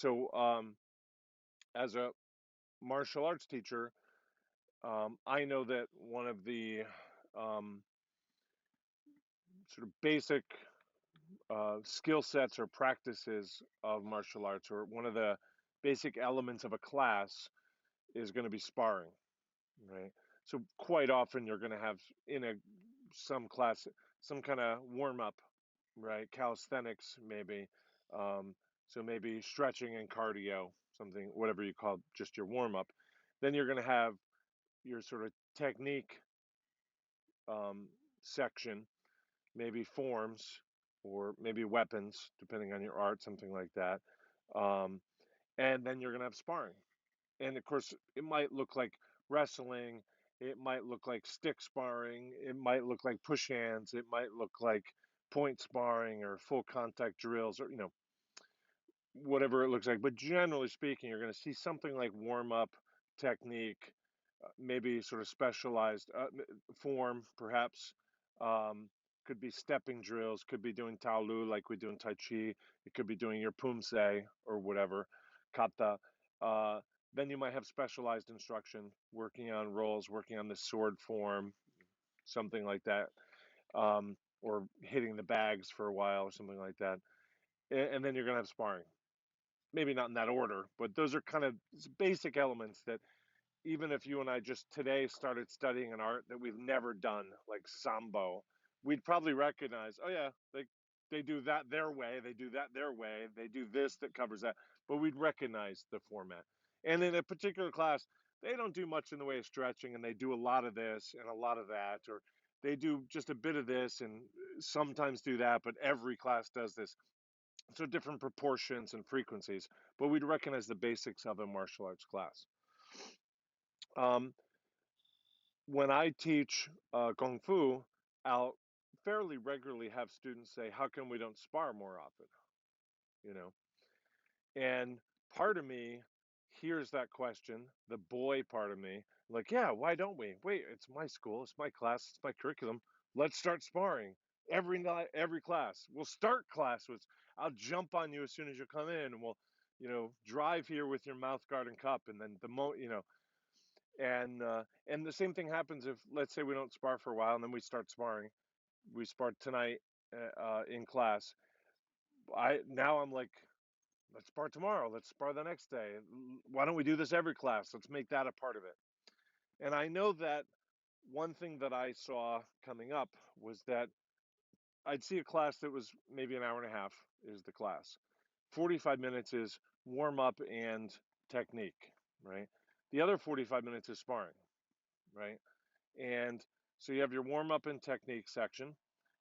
So, as a martial arts teacher, I know that one of the um, sort of basic skill sets or practices of martial arts, or one of the basic elements of a class, is going to be sparring, right? So quite often you're going to have in a some class some kind of warm up, right? Calisthenics maybe. Um, so maybe stretching and cardio, something whatever you call just your warm up. Then you're going to have your sort of technique section, maybe forms or maybe weapons, depending on your art, something like that. Um, and then you're going to have sparring. And of course, it might look like wrestling, it might look like stick sparring, it might look like push hands, it might look like point sparring or full contact drills, or whatever it looks like. But generally speaking, you're going to see something like warm up technique, maybe sort of specialized form, perhaps. Um, could be stepping drills, could be doing Taolu like we do in Tai Chi. It could be doing your Pumse or whatever, Kata. Uh, then you might have specialized instruction, working on rolls, working on the sword form, something like that, or hitting the bags for a while or something like that. And then you're going to have sparring. Maybe not in that order, but those are kind of basic elements that even if you and I just today started studying an art that we've never done, like Sambo, we'd probably recognize, oh yeah, they do that their way, they do that their way, they do this that covers that, but we'd recognize the format. And in a particular class, they don't do much in the way of stretching, and they do a lot of this and a lot of that, or they do just a bit of this and sometimes do that, but every class does this. So different proportions and frequencies, but we'd recognize the basics of a martial arts class. Um, when I teach Kung Fu, I'll fairly regularly have students say, how come we don't spar more often? You know, and part of me hears that question, the boy part of me, like, yeah, why don't we? Wait, it's my school, it's my class, it's my curriculum. Let's start sparring every night, every class. We'll start class with, I'll jump on you as soon as you come in, and we'll, drive here with your mouth guard and cup, and then and the same thing happens if, let's say, we don't spar for a while, and then we start sparring. We spar tonight in class. I'm like, let's spar tomorrow. Let's spar the next day. Why don't we do this every class? Let's make that a part of it. And I know that one thing that I saw coming up was that I'd see a class that was maybe an hour and a half is the class. 45 minutes is warm up and technique, right? The other 45 minutes is sparring, right? And so you have your warm up and technique section,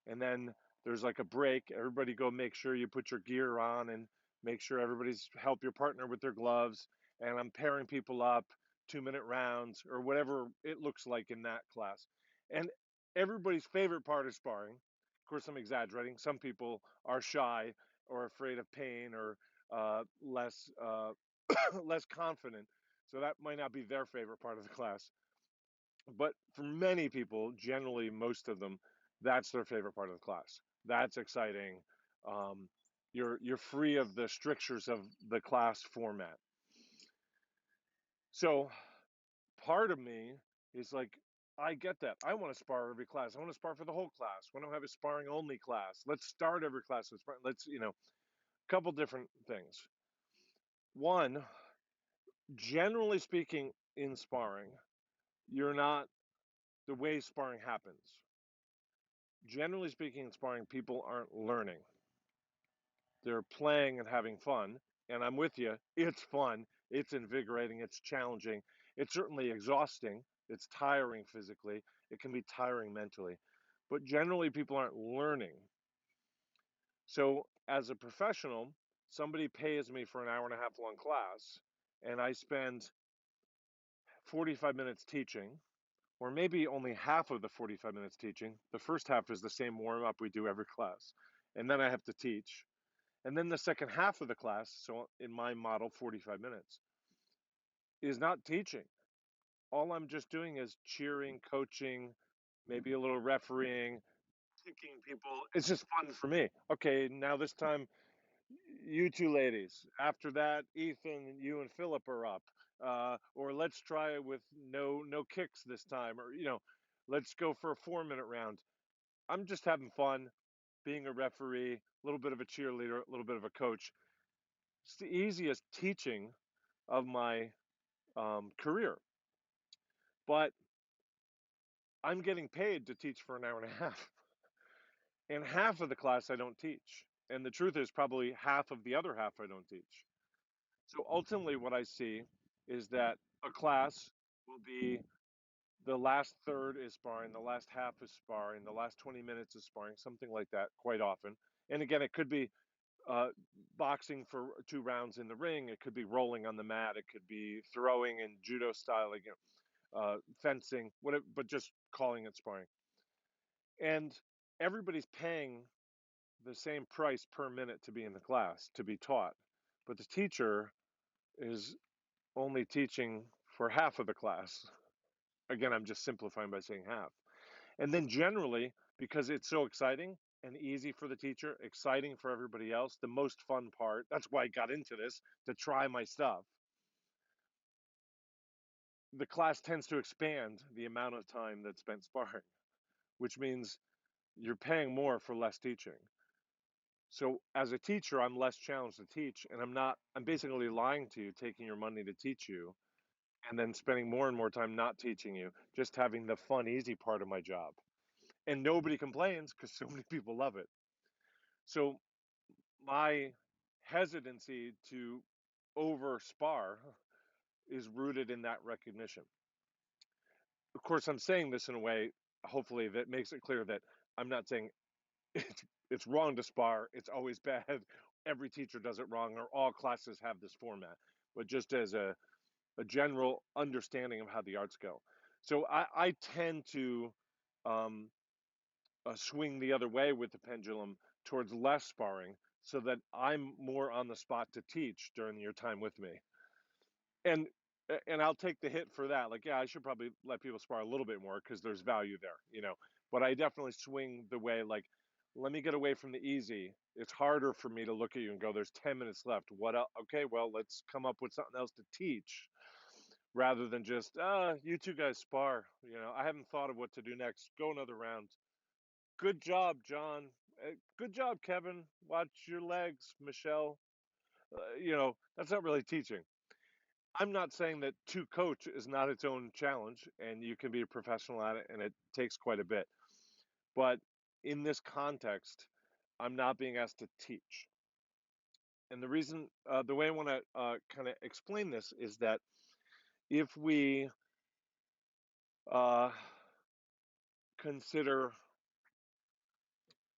and then there's like a break. Everybody go make sure you put your gear on and make sure everybody's help your partner with their gloves. And I'm pairing people up 2 minute rounds or whatever it looks like in that class. And everybody's favorite part is sparring. Of course, I'm exaggerating. Some people are shy or afraid of pain or less less confident. So that might not be their favorite part of the class. But for many people, generally most of them, that's their favorite part of the class. That's exciting. Um, you're free of the strictures of the class format. So part of me is like, I get that. I want to spar every class. I want to spar for the whole class. Why don't have a sparring only class? Let's start every class with sparring. Let's, a couple different things. One, generally speaking, in sparring, you're not the way sparring happens. Generally speaking, in sparring, people aren't learning. They're playing and having fun. And I'm with you. It's fun. It's invigorating. It's challenging. It's certainly exhausting. It's tiring physically. It can be tiring mentally. But generally, people aren't learning. So, as a professional, somebody pays me for an hour and a half long class, and I spend 45 minutes teaching, or maybe only half of the 45 minutes teaching. The first half is the same warm up we do every class. And then I have to teach. And then the second half of the class, so in my model, 45 minutes, is not teaching. All I'm just doing is cheering, coaching, maybe a little refereeing, kicking people. It's just fun for me. Okay, now this time, you two ladies. After that, Ethan, you and Philip are up. Or let's try it with no kicks this time. Or let's go for a 4 minute round. I'm just having fun, being a referee, a little bit of a cheerleader, a little bit of a coach. It's the easiest teaching of my career, but I'm getting paid to teach for an hour and a half, and half of the class I don't teach. And the truth is, probably half of the other half I don't teach. So ultimately, what I see is that a class will be the last third is sparring, the last half is sparring, the last 20 minutes is sparring, something like that, quite often. And again, it could be boxing for 2 rounds in the ring. It could be rolling on the mat. It could be throwing in judo style, like fencing, whatever, but just calling it sparring. And everybody's paying the same price per minute to be in the class, to be taught. But the teacher is only teaching for half of the class. Again, I'm just simplifying by saying half. And then generally, because it's so exciting and easy for the teacher, exciting for everybody else, the most fun part, that's why I got into this, to try my stuff. The class tends to expand the amount of time that's spent sparring, which means you're paying more for less teaching. So as a teacher, I'm less challenged to teach, and I'm basically lying to you, taking your money to teach you, and then spending more and more time not teaching you, just having the fun, easy part of my job. And nobody complains because so many people love it. So my hesitancy to over spar is rooted in that recognition. Of course, I'm saying this in a way, hopefully, that makes it clear that I'm not saying it's wrong to spar. It's always bad. Every teacher does it wrong, or all classes have this format. But just as a general understanding of how the arts go. So I tend to um, swing the other way with the pendulum towards less sparring so that I'm more on the spot to teach during your time with me. And and I'll take the hit for that. Like, yeah, I should probably let people spar a little bit more because there's value there. But I definitely swing the way like, let me get away from the easy. It's harder for me to look at you and go, "There's 10 minutes left. What else? Okay, well, let's come up with something else to teach." Rather than just, you two guys spar. I haven't thought of what to do next. Go another round. Good job, John. Good job, Kevin. Watch your legs, Michelle. That's not really teaching. I'm not saying that to coach is not its own challenge and you can be a professional at it and it takes quite a bit. But in this context, I'm not being asked to teach. And the reason, the way I want to kind of explain this is that if we uh, consider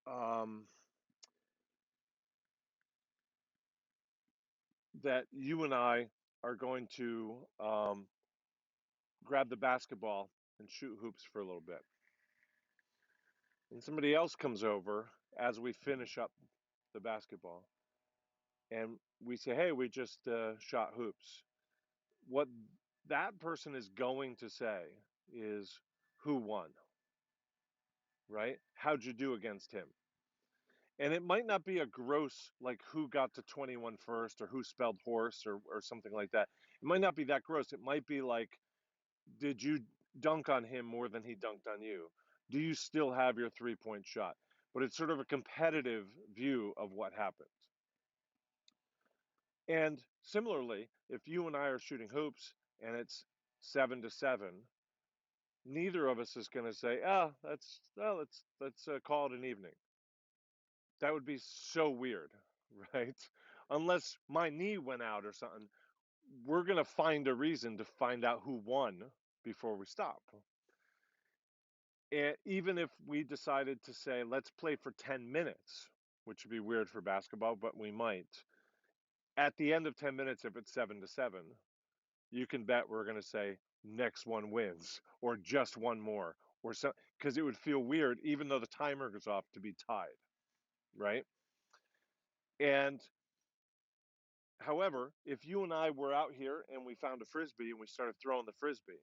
um, that you and I are going to grab the basketball and shoot hoops for a little bit. And somebody else comes over as we finish up the basketball and we say, hey, we just shot hoops. What that person is going to say is, who won, right? How'd you do against him? And it might not be a gross, like who got to 21 first or who spelled horse or something like that. It might not be that gross. It might be like, did you dunk on him more than he dunked on you? Do you still have your 3-point shot? But it's sort of a competitive view of what happened. And similarly, if you and I are shooting hoops and it's 7-7, neither of us is going to say, let's call it an evening. That would be so weird, right? Unless my knee went out or something, we're going to find a reason to find out who won before we stop. And even if we decided to say, let's play for 10 minutes, which would be weird for basketball, but we might. At the end of 10 minutes, if it's 7-7, you can bet we're going to say next one wins or just one more or so, because it would feel weird, even though the timer goes off, to be tied, right? And however, if you and I were out here and we found a frisbee and we started throwing the frisbee,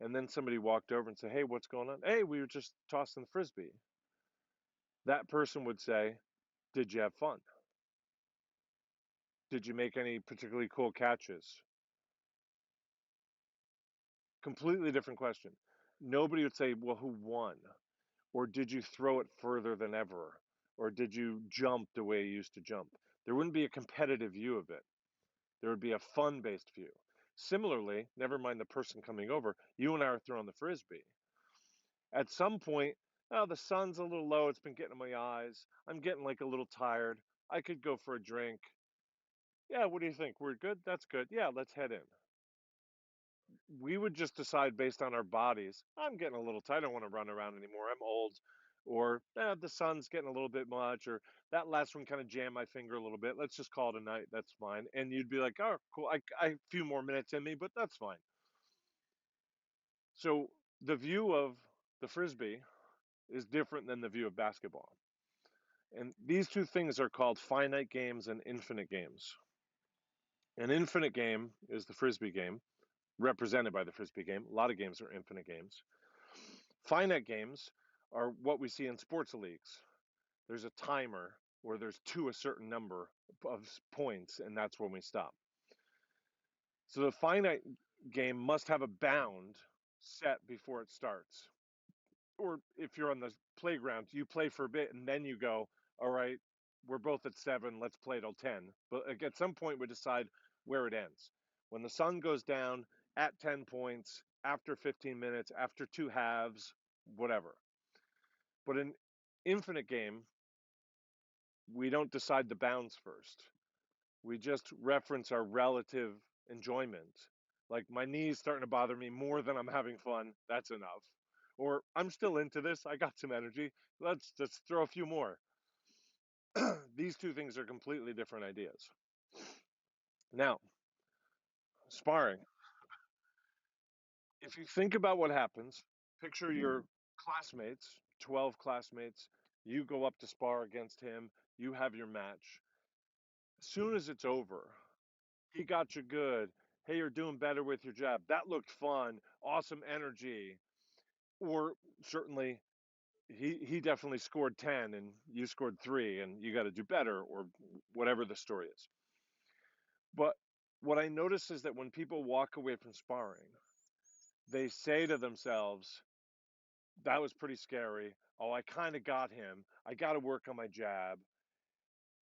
and then somebody walked over and said, hey, what's going on? Hey, we were just tossing the frisbee. That person would say, did you have fun? Did you make any particularly cool catches? Completely different question. Nobody would say, well, who won? Or did you throw it further than ever? Or did you jump the way you used to jump? There wouldn't be a competitive view of it. There would be a fun based view. Similarly, never mind the person coming over, you and I are throwing the frisbee. At some point, oh, the sun's a little low. It's been getting in my eyes. I'm getting like a little tired. I could go for a drink. Yeah, what do you think? We're good? That's good. Yeah, let's head in. We would just decide based on our bodies. I'm getting a little tired. I don't want to run around anymore. I'm old. Or the sun's getting a little bit much. Or that last one kind of jammed my finger a little bit. Let's just call it a night. That's fine. And you'd be like, oh, cool. I a few more minutes in me, but that's fine. So the view of the frisbee is different than the view of basketball. And these two things are called finite games and infinite games. An infinite game is the frisbee game, represented by the frisbee game. A lot of games are infinite games. Finite games are what we see in sports leagues. There's a timer where there's to a certain number of points, and that's when we stop. So the finite game must have a bound set before it starts. Or if you're on the playground, you play for a bit and then you go, all right, we're both at 7, let's play till 10. But at some point, we decide where it ends. When the sun goes down at 10 points, after 15 minutes, after two halves, whatever. But in infinite game, we don't decide the bounds first. We just reference our relative enjoyment. Like my knee's starting to bother me more than I'm having fun. That's enough. Or I'm still into this. I got some energy. Let's just throw a few more. These two things are completely different ideas. Now, sparring. If you think about what happens, picture your classmates, 12 classmates, you go up to spar against him, you have your match. As soon as it's over, he got you good. Hey, you're doing better with your jab. That looked fun. Awesome energy. Or certainly he definitely scored 10 and you scored 3 and you got to do better or whatever the story is. But what I notice is that when people walk away from sparring, they say to themselves, that was pretty scary. Oh, I kind of got him. I got to work on my jab.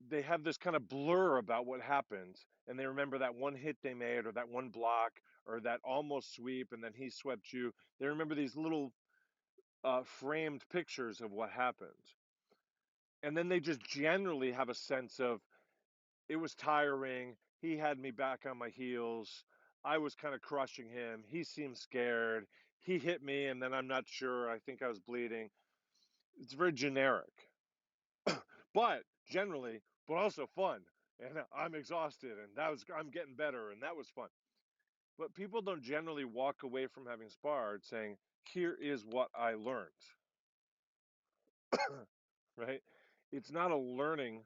They have this kind of blur about what happened, and they remember that one hit they made, or that one block, or that almost sweep, and then he swept you. They remember these little framed pictures of what happened. And then they just generally have a sense of it was tiring. He had me back on my heels. I was kind of crushing him. He seemed scared. He hit me, and then I'm not sure. I think I was bleeding. It's very generic, but generally, but also fun. And I'm exhausted, and I'm getting better, and that was fun. But people don't generally walk away from having sparred saying, "Here is what I learned." Right? It's not a learning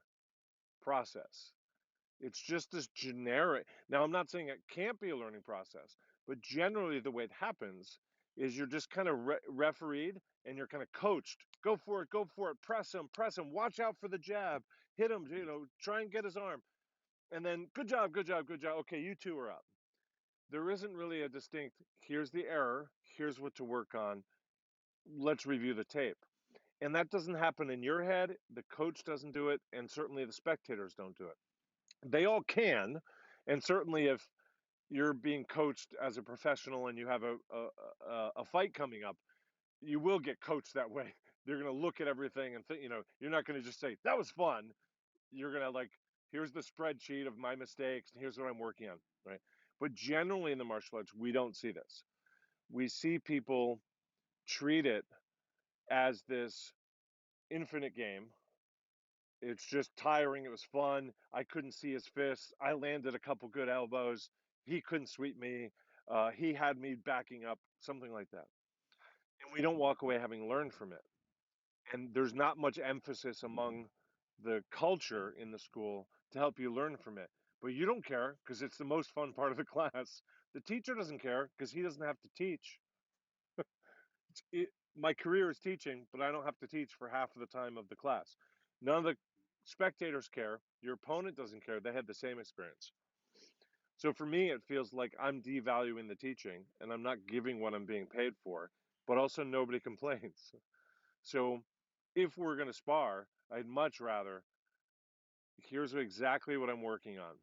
process. It's just this generic. Now, I'm not saying it can't be a learning process, but generally the way it happens is you're just kind of refereed and you're kind of coached. Go for it, press him, watch out for the jab, hit him, try and get his arm. And then good job, good job, good job. Okay, you two are up. There isn't really a distinct, here's the error, here's what to work on, let's review the tape. And that doesn't happen in your head, the coach doesn't do it, and certainly the spectators don't do it. They all can, and certainly if you're being coached as a professional and you have a fight coming up, you will get coached that way. They're going to look at everything and think, you're not going to just say that was fun. You're going to like, here's the spreadsheet of my mistakes and here's what I'm working on, right? But generally in the martial arts, we don't see this. We see people treat it as this infinite game. It's just tiring. It was fun. I couldn't see his fists. I landed a couple good elbows. He couldn't sweep me. He had me backing up, something like that. And we don't walk away having learned from it. And there's not much emphasis among the culture in the school to help you learn from it. But you don't care because it's the most fun part of the class. The teacher doesn't care because he doesn't have to teach. My career is teaching, but I don't have to teach for half of the time of the class. None of the spectators care, your opponent doesn't care, they had the same experience. So for me, it feels like I'm devaluing the teaching and I'm not giving what I'm being paid for, but also nobody complains. So if we're going to spar, I'd much rather, here's exactly what I'm working on.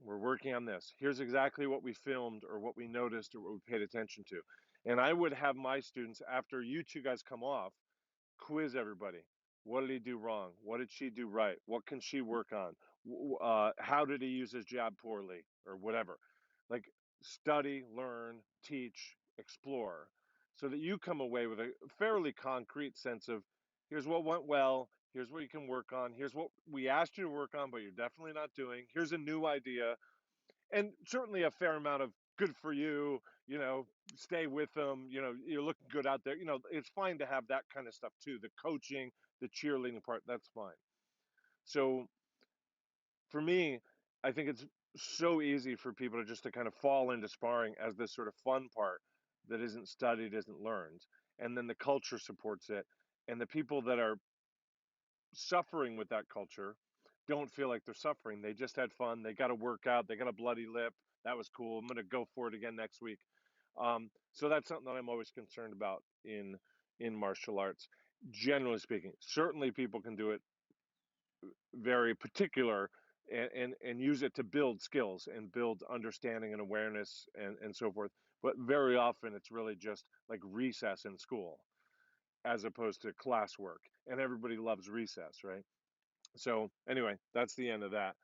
We're working on this. Here's exactly what we filmed or what we noticed or what we paid attention to. And I would have my students, after you two guys come off, quiz everybody. What did he do wrong? What did she do right? What can she work on? How did he use his jab poorly or whatever? Like, study, learn, teach, explore, so that you come away with a fairly concrete sense of here's what went well, here's what you can work on, here's what we asked you to work on, but you're definitely not doing, here's a new idea, and certainly a fair amount of good for you, stay with them, you're looking good out there. It's fine to have that kind of stuff too. The coaching, the cheerleading part, that's fine. So for me, I think it's so easy for people to just to kind of fall into sparring as this sort of fun part that isn't studied, isn't learned. And then the culture supports it. And the people that are suffering with that culture don't feel like they're suffering. They just had fun. They got a workout. They got a bloody lip. That was cool. I'm going to go for it again next week. So that's something that I'm always concerned about in martial arts. Generally speaking, certainly people can do it very particular and use it to build skills and build understanding and awareness and so forth. But very often it's really just like recess in school as opposed to classwork. And everybody loves recess, right? So anyway, that's the end of that.